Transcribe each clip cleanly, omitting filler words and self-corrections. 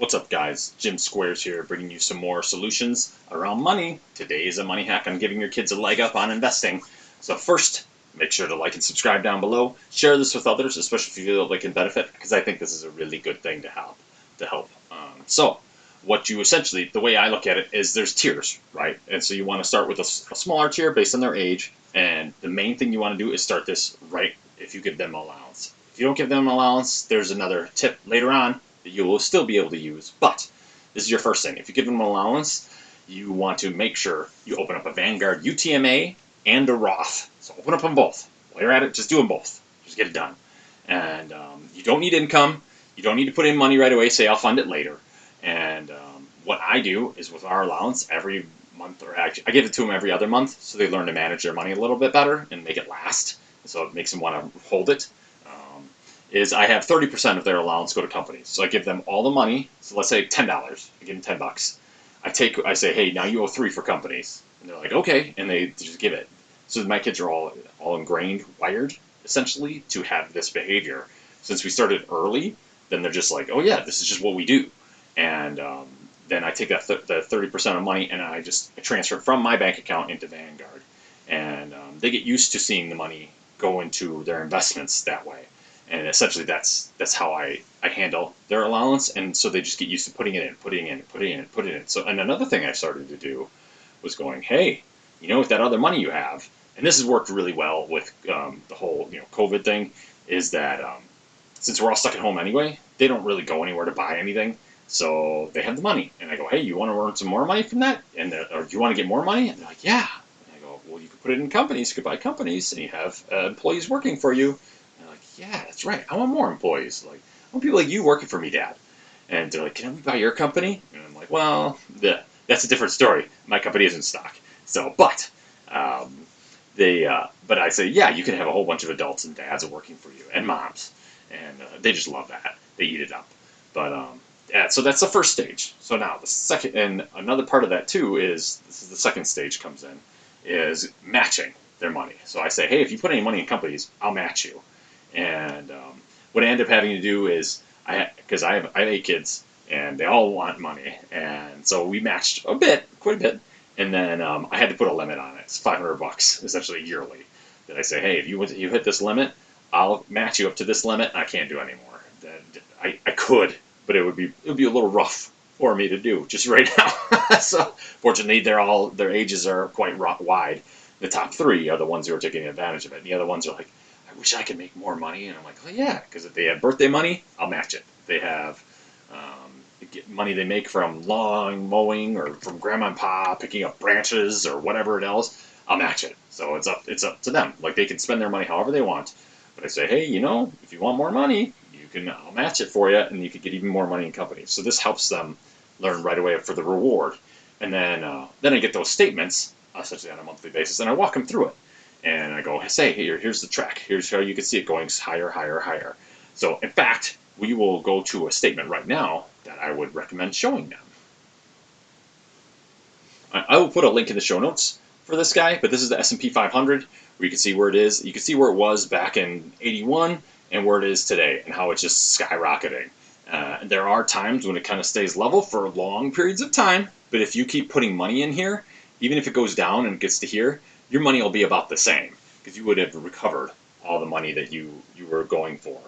What's up, guys? Jim Squares here, bringing you some more solutions around money. Today is a money hack on giving your kids a leg up on investing. So first, make sure to like and subscribe down below. Share this with others, especially if you feel they can benefit, because I think this is a really good thing to help. So what you essentially, the way I look at it is there's tiers, right? And so you want to start with a smaller tier based on their age. And the main thing you want to do is start this right if you give them allowance. If you don't give them allowance, there's another tip later on that you will still be able to use. But this is your first thing. If you give them allowance, you want to make sure you open up a Vanguard UTMA and a Roth. So open up them both. While you're at it, just do them both. Just get it done. And you don't need income. You don't need to put in money right away. Say, I'll fund it later. And what I do is with our allowance every month, or actually I give it to them every other month, so they learn to manage their money a little bit better and make it last. So it makes them want to hold it. Is I have 30% of their allowance go to companies. So I give them all the money. So let's say $10. I give them $10. I say, hey, now you owe $3 for companies. And they're like, okay. And they just give it. So my kids are all ingrained, wired, essentially, to have this behavior. Since we started early, then they're just like, oh yeah, this is just what we do. And then I take that the 30% of money and I transfer it from my bank account into Vanguard. And they get used to seeing the money go into their investments that way. And essentially that's how I handle their allowance. And so they just get used to putting it in. So, and another thing I started to do was going, hey, with that other money you have, and this has worked really well with the whole COVID thing, is that since we're all stuck at home anyway, they don't really go anywhere to buy anything. So they have the money. And I go, hey, you want to earn some more money from that? Or do you want to get more money? And they're like, yeah. And I go, well, you could put it in companies. You could buy companies and you have employees working for you. Yeah, that's right. I want more employees. Like, I want people like you working for me, Dad. And they're like, can we buy your company? And I'm like, well, that's a different story. My company isn't stock. So, but I say, yeah, you can have a whole bunch of adults and dads working for you and moms, and they just love that. They eat it up. But yeah, so that's the first stage. So now the second, and another part of that too is this is the second stage comes in, is matching their money. So I say, hey, if you put any money in companies, I'll match you. And what I end up having to do is, because I have 8 kids, and they all want money, and so we matched quite a bit, and then I had to put a limit on it. It's $500, essentially yearly. That I say, hey, if you hit this limit, I'll match you up to this limit. I can't do anymore. I could, but it would be a little rough for me to do just right now. So fortunately, their ages are quite wide. The top 3 are the ones who are taking advantage of it. And the other ones are like, I wish I could make more money. And I'm like, oh yeah, because if they have birthday money, I'll match it. If they have money they make from lawn mowing or from grandma and pa picking up branches or whatever else, I'll match it. So it's up to them. Like, they can spend their money however they want. But I say, hey, if you want more money, I'll match it for you, and you could get even more money in companies. So this helps them learn right away for the reward. And then I get those statements, essentially on a monthly basis, and I walk them through it. And I go, say, here's the track. Here's how you can see it going higher, higher, higher. So, in fact, we will go to a statement right now that I would recommend showing them. I will put a link in the show notes for this guy, but this is the S&P 500, where you can see where it is. You can see where it was back in '81 and where it is today, and how it's just skyrocketing. There are times when it kind of stays level for long periods of time, but if you keep putting money in here, even if it goes down and gets to here, your money will be about the same, because you would have recovered all the money that you were going for.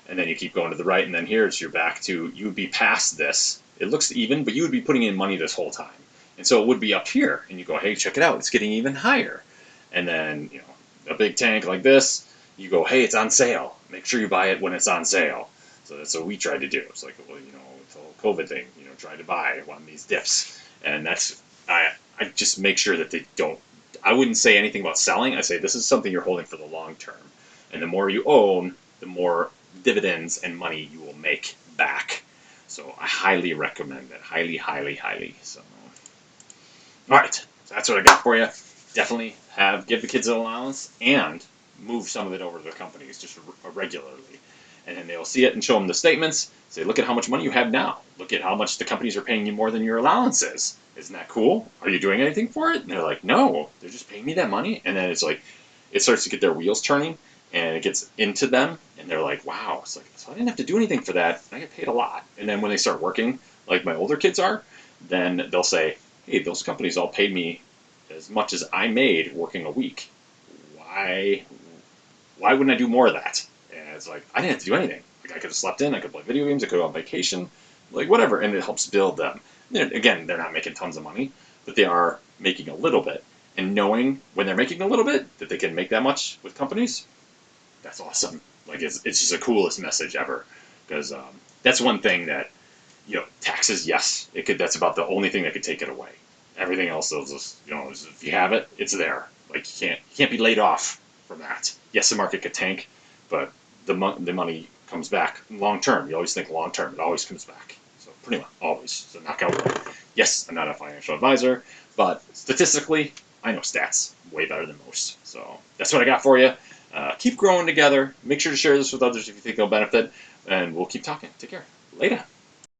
And then you keep going to the right, and then here's you're back to, you would be past this. It looks even, but you would be putting in money this whole time. And so it would be up here, and you go, hey, check it out, it's getting even higher. And then, a big tank like this, you go, hey, it's on sale. Make sure you buy it when it's on sale. So that's what we tried to do. It's like, well, the whole COVID thing, try to buy on these dips. And that's, I just make sure that they don't, I wouldn't say anything about selling. I say this is something you're holding for the long term. And the more you own, the more dividends and money you will make back. So I highly recommend it. Highly, highly, highly. So, all right. So that's what I got for you. Definitely give the kids an allowance and move some of it over to their companies just regularly. And then they'll see it and show them the statements. Say, look at how much money you have now. Look at how much the companies are paying you more than your allowance is. Isn't that cool? Are you doing anything for it? And they're like, no, they're just paying me that money. And then it's like, it starts to get their wheels turning, and it gets into them, and they're like, wow. It's like, so I didn't have to do anything for that. I get paid a lot. And then when they start working, like my older kids are, then they'll say, hey, those companies all paid me as much as I made working a week. Why wouldn't I do more of that? And it's like, I didn't have to do anything. Like, I could have slept in, I could play video games, I could go on vacation, like whatever, and it helps build them. Again, they're not making tons of money, but they are making a little bit. And knowing when they're making a little bit that they can make that much with companies, that's awesome. Like, it's just the coolest message ever. Because that's one thing that, taxes, yes, it could. That's about the only thing that could take it away. Everything else, they'll just, if you have it, it's there. Like, you can't be laid off from that. Yes, the market could tank, but the money comes back long term. You always think long term; it always comes back. So pretty much always. So knock out wood. Yes, I'm not a financial advisor, but statistically, I know stats way better than most. So that's what I got for you. Keep growing together. Make sure to share this with others if you think they'll benefit, and we'll keep talking. Take care. Later.